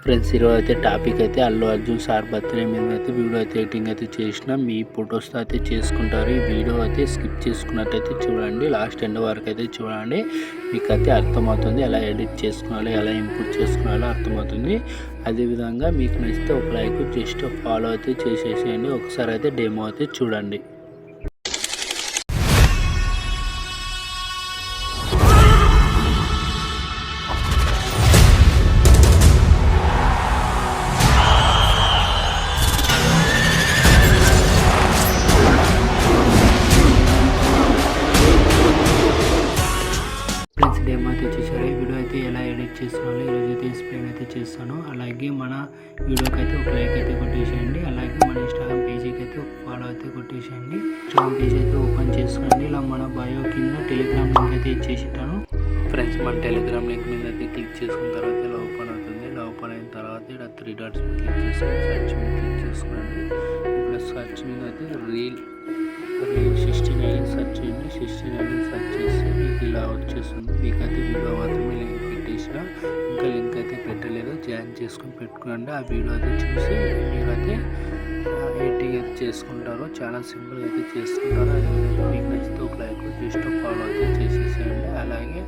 Friends ఈరోజు అయితే topic అయితే అల్లు అర్జున్ సార్ బర్త్డే మీద అయితే వీడియో అయితే ఎడిటింగ్ అయితే చేసిన మీ ఫొటోస్తో అయితే చేసుకుంటారు. ఈ వీడియో అయితే స్కిప్ చేసుకున్నట్టయితే చూడండి, లాస్ట్ ఎండ్ వరకు అయితే చూడండి, మీకు అయితే అర్థమవుతుంది. ఎలా ఎడిట్ చేసుకోవాలి, ఎలా ఇంప్రూవ్ చేసుకోవాలో అర్థమవుతుంది. అదేవిధంగా మీకు నచ్చితే ఒక లైక్ జస్ట్ ఫాలో అయితే చేసేసేయండి. ఒకసారి అయితే డెమో అయితే చూడండి. డెమో అయితే చూసారు. ఈ వీడియో అయితే ఎలా ఎడిట్ చేసుకోవాలి ఈరోజు అయితే ఎక్స్ప్లెయిన్ అయితే చేస్తాను. అలాగే మన వీడియోకి అయితే ఒక లైక్ అయితే కొట్టేసేయండి. అలాగే మన ఇన్స్టాగ్రామ్ పేజీకి అయితే ఒక ఫాలో అయితే కొట్టేసేయండి. ఇన్స్టాగ్రామ్ పేజ్ అయితే ఓపెన్ చేసుకోండి. ఇలా మన బయో కింద టెలిగ్రామ్ లింక్ అయితే ఇచ్చేసిటాను. ఫ్రెండ్స్ మన టెలిగ్రామ్ లింక్ మీద అయితే క్లిక్ చేసుకున్న తర్వాత ఇలా ఓపెన్ అవుతుంది. ఇలా ఓపెన్ అయిన తర్వాత ఇక్కడ 3 డాట్స్ మీద క్లిక్ చేసుకొని సర్చ్ మీద క్లిక్ చేసుకోండి. ఇప్పుడు సర్చ్ మీద అయితే రీల్ 69 సెర్చ్ చేయండి. 69 సెర్చ్ చేస్తే మీకు ఇలా వచ్చేస్తుంది. మీకైతే వీడియో మాత్రమే లింక్ పెట్టేసిన, ఇంకా లింక్ అయితే పెట్టలేదు, జాయిన్ చేసుకొని పెట్టుకోండి. ఆ వీడియో అయితే చూసి మీరైతే ఎడిటింగ్ అయితే చేసుకుంటారు. చాలా సింపుల్ అయితే చేసుకుంటారు. అదేవిధంగా మీకు నచ్చితే ఒక లైక్ జస్ట్ ఫాలో అయితే చేసేసేయండి. అలాగే